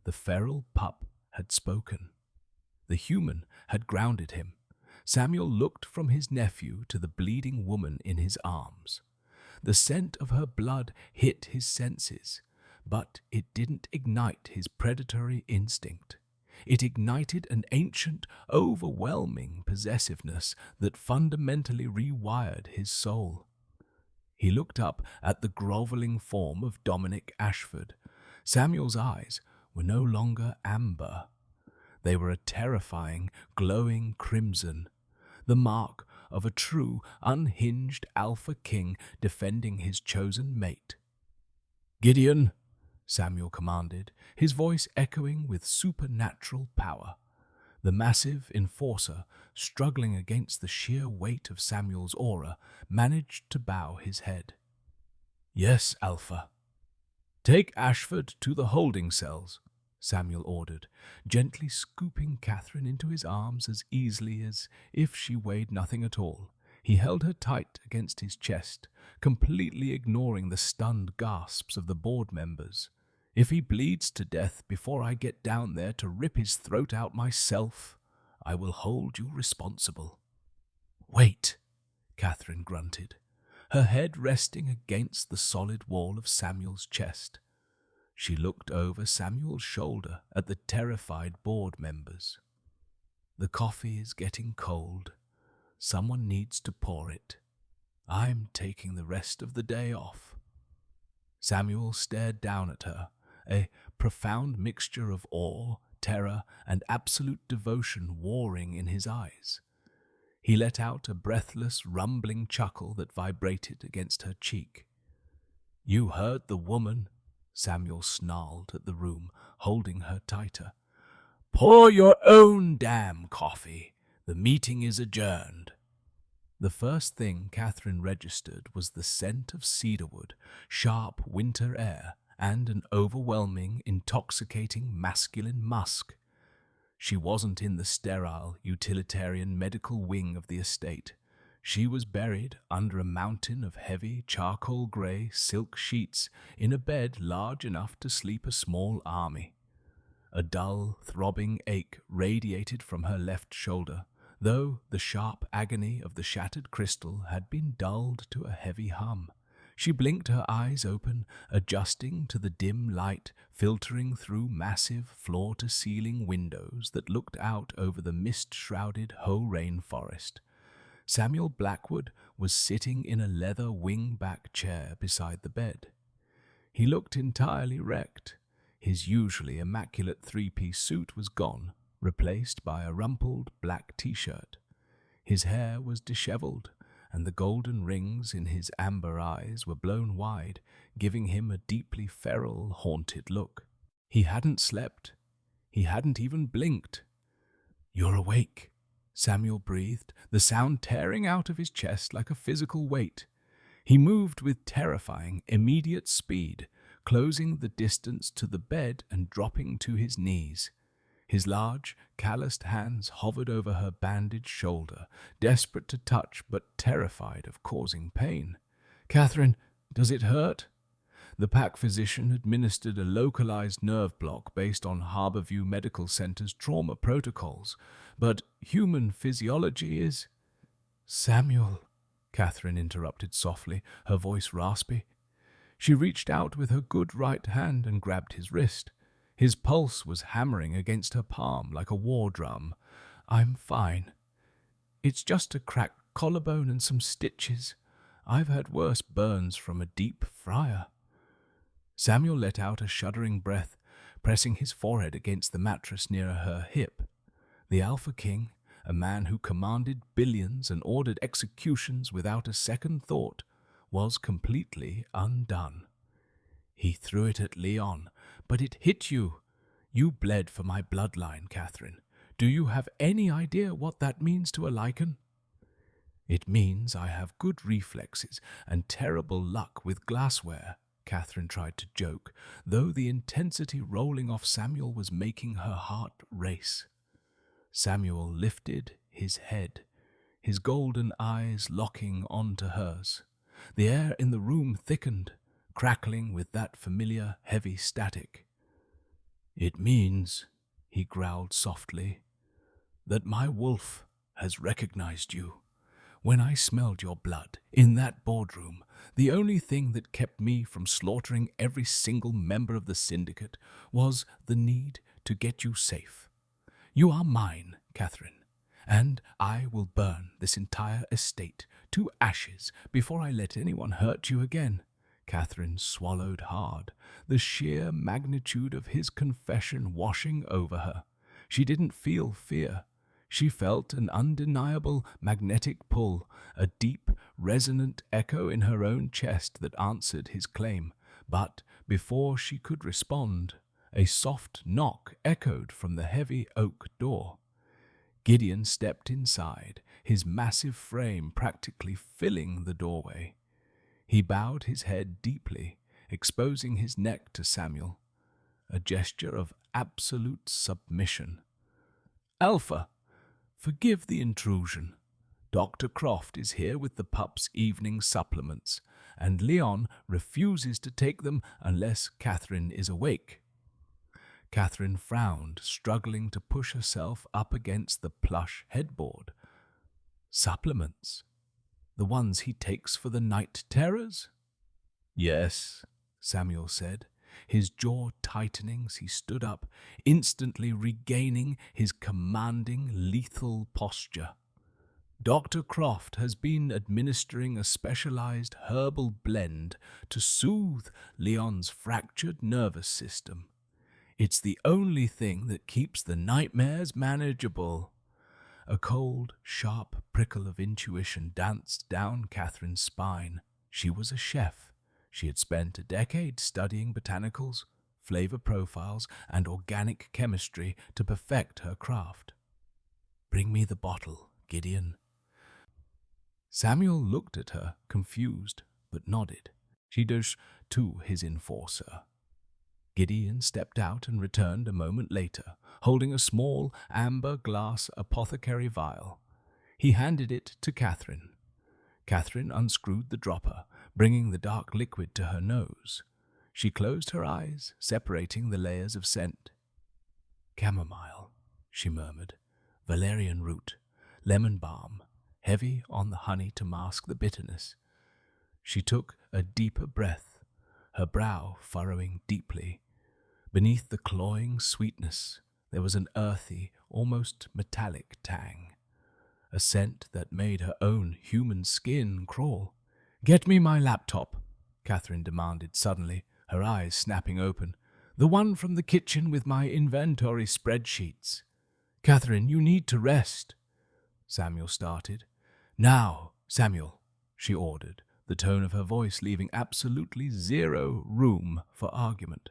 The feral pup had spoken. The human had grounded him. Samuel looked from his nephew to the bleeding woman in his arms. The scent of her blood hit his senses, but it didn't ignite his predatory instinct. It ignited an ancient, overwhelming possessiveness that fundamentally rewired his soul. He looked up at the grovelling form of Dominic Ashford. Samuel's eyes were no longer amber. They were a terrifying, glowing crimson, the mark of a true, unhinged alpha king defending his chosen mate. "Gideon," Samuel commanded, his voice echoing with supernatural power. The massive enforcer, struggling against the sheer weight of Samuel's aura, managed to bow his head. "Yes, Alpha." "Take Ashford to the holding cells," Samuel ordered, gently scooping Catherine into his arms as easily as if she weighed nothing at all. He held her tight against his chest, completely ignoring the stunned gasps of the board members. "If he bleeds to death before I get down there to rip his throat out myself, I will hold you responsible." "Wait," Catherine grunted, her head resting against the solid wall of Samuel's chest. She looked over Samuel's shoulder at the terrified board members. "The coffee is getting cold. Someone needs to pour it. I'm taking the rest of the day off." Samuel stared down at her, a profound mixture of awe, terror, and absolute devotion warring in his eyes. He let out a breathless, rumbling chuckle that vibrated against her cheek. "You heard the woman," Samuel snarled at the room, holding her tighter. "Pour your own damn coffee. The meeting is adjourned." The first thing Catherine registered was the scent of cedarwood, sharp winter air, and an overwhelming, intoxicating masculine musk. She wasn't in the sterile, utilitarian medical wing of the estate. She was buried under a mountain of heavy, charcoal-grey silk sheets in a bed large enough to sleep a small army. A dull, throbbing ache radiated from her left shoulder, though the sharp agony of the shattered crystal had been dulled to a heavy hum. She blinked her eyes open, adjusting to the dim light filtering through massive floor-to-ceiling windows that looked out over the mist-shrouded Ho rainforest. Samuel Blackwood was sitting in a leather wing-back chair beside the bed. He looked entirely wrecked. His usually immaculate three-piece suit was gone, replaced by a rumpled black t-shirt. His hair was disheveled, and the golden rings in his amber eyes were blown wide, giving him a deeply feral, haunted look. He hadn't slept. He hadn't even blinked. "You're awake," Samuel breathed, the sound tearing out of his chest like a physical weight. He moved with terrifying, immediate speed, closing the distance to the bed and dropping to his knees. His large, calloused hands hovered over her bandaged shoulder, desperate to touch but terrified of causing pain. "Catherine, does it hurt?" The pack physician administered a localized nerve block based on Harborview Medical Center's trauma protocols, but human physiology is— "Samuel," Catherine interrupted softly, her voice raspy. She reached out with her good right hand and grabbed his wrist. His pulse was hammering against her palm like a war drum. "I'm fine. It's just a cracked collarbone and some stitches. I've had worse burns from a deep fryer." Samuel let out a shuddering breath, pressing his forehead against the mattress near her hip. The Alpha King, a man who commanded billions and ordered executions without a second thought, was completely undone. "He threw it at Leon, but it hit you. You bled for my bloodline, Catherine. Do you have any idea what that means to a lichen?" "It means I have good reflexes and terrible luck with glassware," Catherine tried to joke, though the intensity rolling off Samuel was making her heart race. Samuel lifted his head, his golden eyes locking onto hers. The air in the room thickened, crackling with that familiar heavy static. "It means," he growled softly, "that my wolf has recognized you. When I smelled your blood in that boardroom, the only thing that kept me from slaughtering every single member of the syndicate was the need to get you safe. You are mine, Catherine, and I will burn this entire estate to ashes before I let anyone hurt you again." Catherine swallowed hard, the sheer magnitude of his confession washing over her. She didn't feel fear. She felt an undeniable magnetic pull, a deep, resonant echo in her own chest that answered his claim. But before she could respond, a soft knock echoed from the heavy oak door. Gideon stepped inside, his massive frame practically filling the doorway. He bowed his head deeply, exposing his neck to Samuel, a gesture of absolute submission. "Alpha, forgive the intrusion. Dr. Croft is here with the pup's evening supplements, and Leon refuses to take them unless Catherine is awake." Catherine frowned, struggling to push herself up against the plush headboard. "Supplements? The ones he takes for the night terrors?" "Yes," Samuel said, his jaw tightening as he stood up, instantly regaining his commanding, lethal posture. "Dr. Croft has been administering a specialized herbal blend to soothe Leon's fractured nervous system. It's the only thing that keeps the nightmares manageable." A cold, sharp prickle of intuition danced down Catherine's spine. She was a chef. She had spent a decade studying botanicals, flavor profiles, and organic chemistry to perfect her craft. "Bring me the bottle, Gideon." Samuel looked at her, confused, but nodded. She dashed to his enforcer. Gideon stepped out and returned a moment later, holding a small amber glass apothecary vial. He handed it to Catherine. Catherine unscrewed the dropper, bringing the dark liquid to her nose. She closed her eyes, separating the layers of scent. "Chamomile," she murmured, "valerian root, lemon balm, heavy on the honey to mask the bitterness." She took a deeper breath, her brow furrowing deeply. Beneath the cloying sweetness, there was an earthy, almost metallic tang, a scent that made her own human skin crawl. "Get me my laptop," Catherine demanded suddenly, her eyes snapping open. "The one from the kitchen with my inventory spreadsheets." "Catherine, you need to rest," Samuel started. "Now, Samuel," she ordered, the tone of her voice leaving absolutely zero room for argument.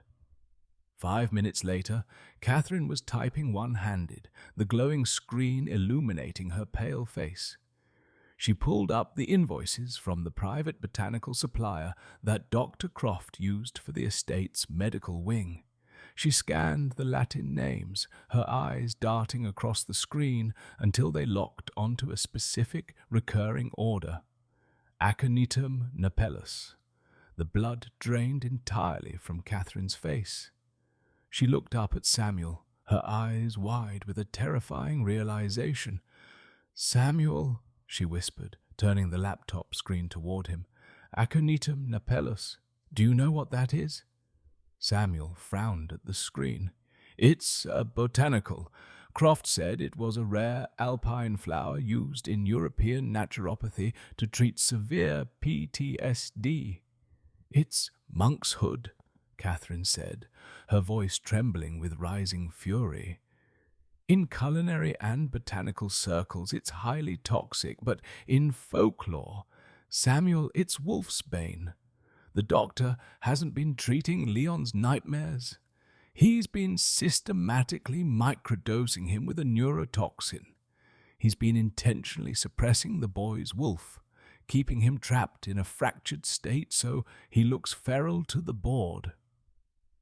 5 minutes later, Catherine was typing one-handed, the glowing screen illuminating her pale face. She pulled up the invoices from the private botanical supplier that Dr. Croft used for the estate's medical wing. She scanned the Latin names, her eyes darting across the screen until they locked onto a specific recurring order. Aconitum napellus. The blood drained entirely from Catherine's face. She looked up at Samuel, her eyes wide with a terrifying realization. "Samuel," she whispered, turning the laptop screen toward him. "Aconitum napellus. Do you know what that is?" Samuel frowned at the screen. "It's a botanical. Croft said it was a rare alpine flower used in European naturopathy to treat severe PTSD. It's monkshood," Catherine said, her voice trembling with rising fury. "In culinary and botanical circles, it's highly toxic, but in folklore, Samuel, it's wolfsbane. The doctor hasn't been treating Leon's nightmares. He's been systematically microdosing him with a neurotoxin. He's been intentionally suppressing the boy's wolf, keeping him trapped in a fractured state so he looks feral to the board."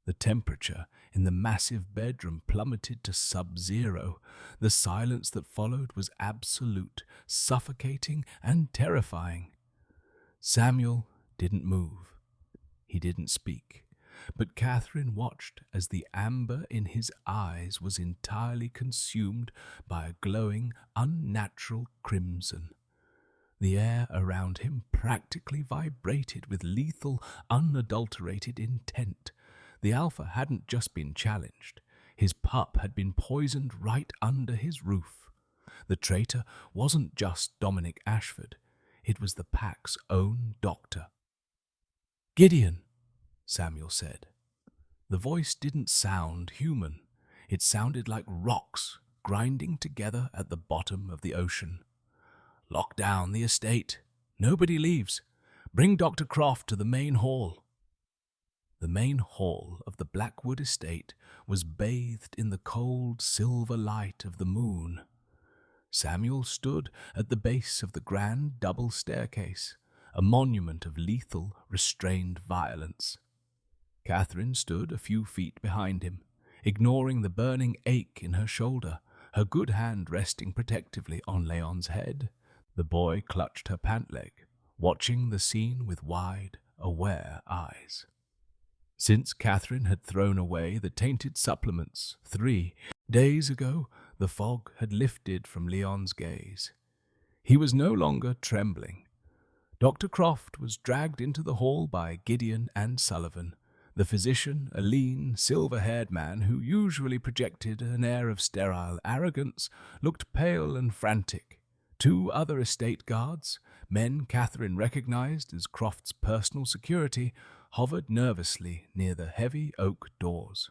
The temperature in the massive bedroom plummeted to sub-zero. The silence that followed was absolute, suffocating and terrifying. Samuel didn't move. He didn't speak, but Catherine watched as the amber in his eyes was entirely consumed by a glowing, unnatural crimson. The air around him practically vibrated with lethal, unadulterated intent. The alpha hadn't just been challenged. His pup had been poisoned right under his roof. The traitor wasn't just Dominic Ashford. It was the pack's own doctor. "Gideon," Samuel said. The voice didn't sound human. It sounded like rocks grinding together at the bottom of the ocean. "Lock down the estate. Nobody leaves. Bring Dr. Croft to the main hall." The main hall of the Blackwood estate was bathed in the cold silver light of the moon. Samuel stood at the base of the grand double staircase, a monument of lethal, restrained violence. Catherine stood a few feet behind him, ignoring the burning ache in her shoulder, her good hand resting protectively on Leon's head. The boy clutched her pant leg, watching the scene with wide, aware eyes. Since Catherine had thrown away the tainted supplements 3 days ago, the fog had lifted from Leon's gaze. He was no longer trembling. Dr. Croft was dragged into the hall by Gideon and Sullivan. The physician, a lean, silver-haired man who usually projected an air of sterile arrogance, looked pale and frantic. 2 other estate guards, men Catherine recognized as Croft's personal security, hovered nervously near the heavy oak doors.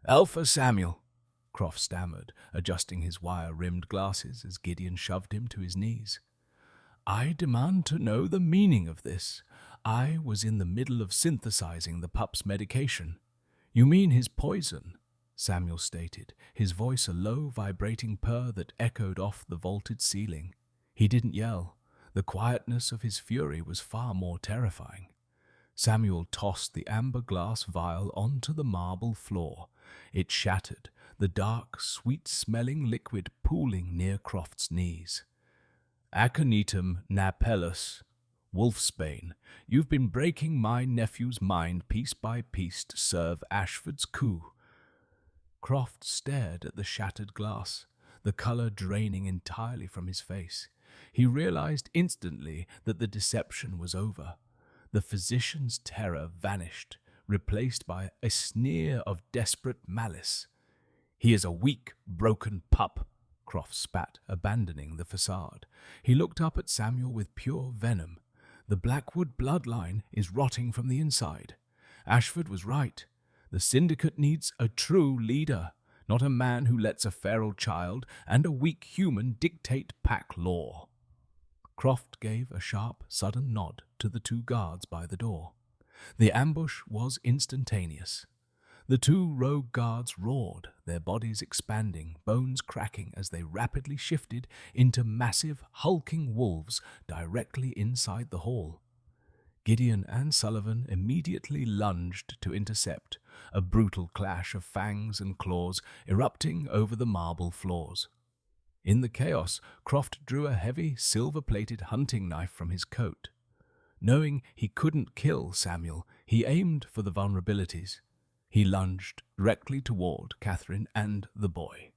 "Alpha Samuel," Croft stammered, adjusting his wire-rimmed glasses as Gideon shoved him to his knees. "I demand to know the meaning of this. I was in the middle of synthesizing the pup's medication." "You mean his poison?" Samuel stated, his voice a low, vibrating purr that echoed off the vaulted ceiling. He didn't yell. The quietness of his fury was far more terrifying. Samuel tossed the amber glass vial onto the marble floor. It shattered, the dark, sweet-smelling liquid pooling near Croft's knees. "Aconitum napellus, wolfsbane, you've been breaking my nephew's mind piece by piece to serve Ashford's coup." Croft stared at the shattered glass, the color draining entirely from his face. He realized instantly that the deception was over. The physician's terror vanished, replaced by a sneer of desperate malice. "He is a weak, broken pup," Croft spat, abandoning the facade. He looked up at Samuel with pure venom. "The Blackwood bloodline is rotting from the inside. Ashford was right. The syndicate needs a true leader, not a man who lets a feral child and a weak human dictate pack law." Croft gave a sharp, sudden nod to the 2 guards by the door. The ambush was instantaneous. The 2 rogue guards roared, their bodies expanding, bones cracking as they rapidly shifted into massive, hulking wolves directly inside the hall. Gideon and Sullivan immediately lunged to intercept, a brutal clash of fangs and claws erupting over the marble floors. In the chaos, Croft drew a heavy, silver-plated hunting knife from his coat. Knowing he couldn't kill Samuel, he aimed for the vulnerabilities. He lunged directly toward Catherine and the boy.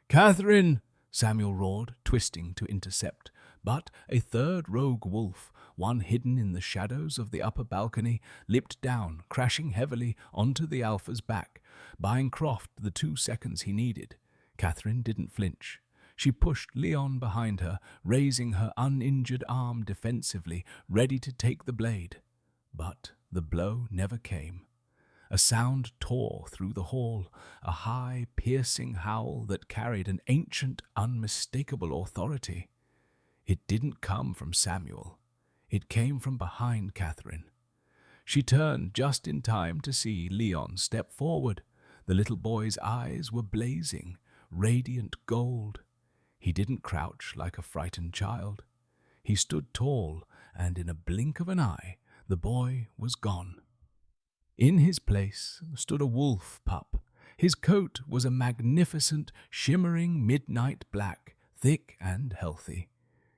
"Catherine!" Samuel roared, twisting to intercept. But a 3rd rogue wolf, one hidden in the shadows of the upper balcony, leaped down, crashing heavily onto the alpha's back, buying Croft the 2 seconds he needed. Catherine didn't flinch. She pushed Leon behind her, raising her uninjured arm defensively, ready to take the blade. But the blow never came. A sound tore through the hall, a high, piercing howl that carried an ancient, unmistakable authority. It didn't come from Samuel. It came from behind Catherine. She turned just in time to see Leon step forward. The little boy's eyes were blazing, radiant gold. He didn't crouch like a frightened child. He stood tall, and in a blink of an eye, the boy was gone. In his place stood a wolf pup. His coat was a magnificent, shimmering midnight black, thick and healthy.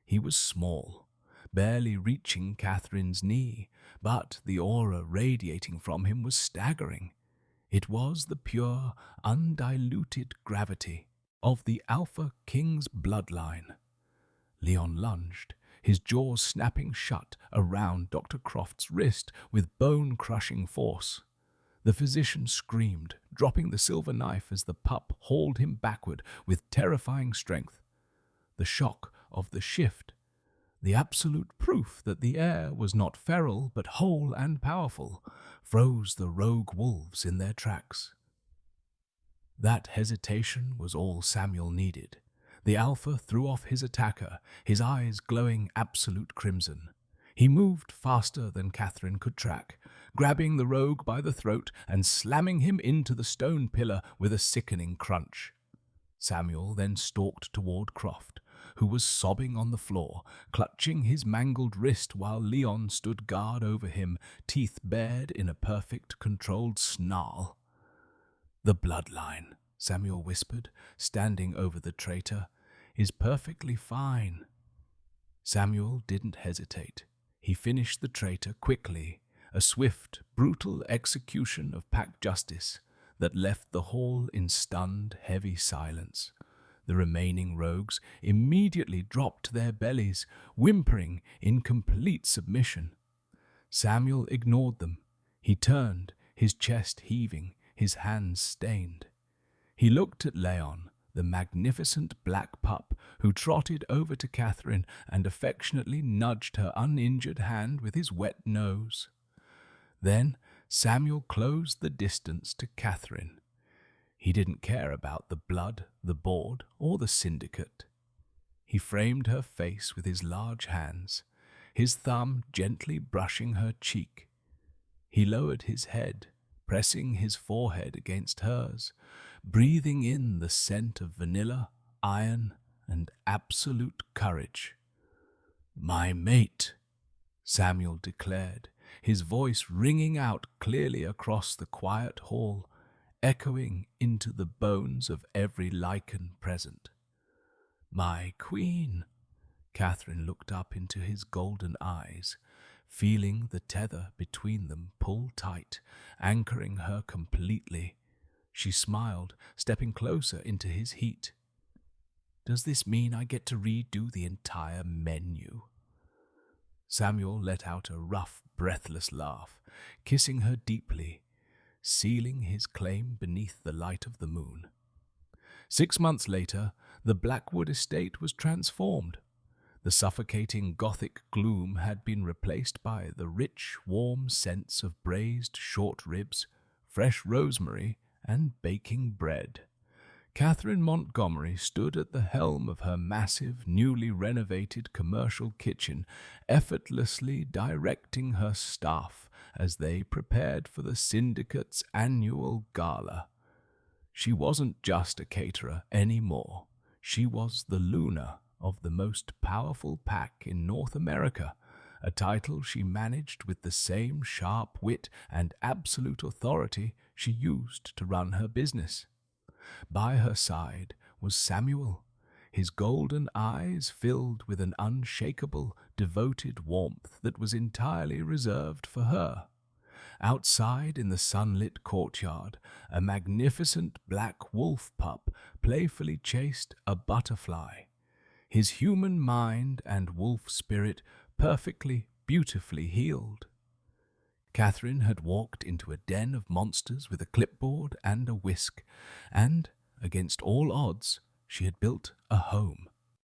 He was small, barely reaching Catherine's knee, but the aura radiating from him was staggering. It was the pure, undiluted gravity of the Alpha King's bloodline. Leon lunged, his jaws snapping shut around Dr. Croft's wrist with bone-crushing force. The physician screamed, dropping the silver knife as the pup hauled him backward with terrifying strength. The shock of the shift, the absolute proof that the heir was not feral but whole and powerful, froze the rogue wolves in their tracks. That hesitation was all Samuel needed. The alpha threw off his attacker, his eyes glowing absolute crimson. He moved faster than Catherine could track, grabbing the rogue by the throat and slamming him into the stone pillar with a sickening crunch. Samuel then stalked toward Croft, who was sobbing on the floor, clutching his mangled wrist while Leon stood guard over him, teeth bared in a perfect controlled snarl. "The bloodline," Samuel whispered, standing over the traitor, "is perfectly fine." Samuel didn't hesitate. He finished the traitor quickly, a swift, brutal execution of pack justice that left the hall in stunned, heavy silence. The remaining rogues immediately dropped their bellies, whimpering in complete submission. Samuel ignored them. He turned, his chest heaving, his hands stained. He looked at Leon, the magnificent black pup who trotted over to Catherine and affectionately nudged her uninjured hand with his wet nose. Then Samuel closed the distance to Catherine. He didn't care about the blood, the board, or the syndicate. He framed her face with his large hands, his thumb gently brushing her cheek. He lowered his head, pressing his forehead against hers, breathing in the scent of vanilla, iron, and absolute courage. "My mate," Samuel declared, his voice ringing out clearly across the quiet hall, echoing into the bones of every lichen present. "My queen," Catherine looked up into his golden eyes, feeling the tether between them pull tight, anchoring her completely. She smiled, stepping closer into his heat. "Does this mean I get to redo the entire menu?" Samuel let out a rough, breathless laugh, kissing her deeply, sealing his claim beneath the light of the moon. 6 months later, the Blackwood estate was transformed. The suffocating Gothic gloom had been replaced by the rich, warm scents of braised short ribs, fresh rosemary, and baking bread. Catherine Montgomery stood at the helm of her massive, newly renovated commercial kitchen, effortlessly directing her staff as they prepared for the syndicate's annual gala. She wasn't just a caterer anymore. She was the Luna of the most powerful pack in North America, a title she managed with the same sharp wit and absolute authority she used to run her business. By her side was Samuel, his golden eyes filled with an unshakable, devoted warmth that was entirely reserved for her. Outside in the sunlit courtyard, a magnificent black wolf pup playfully chased a butterfly. His human mind and wolf spirit perfectly, beautifully healed. Catherine had walked into a den of monsters with a clipboard and a whisk, and, against all odds, she had built a home.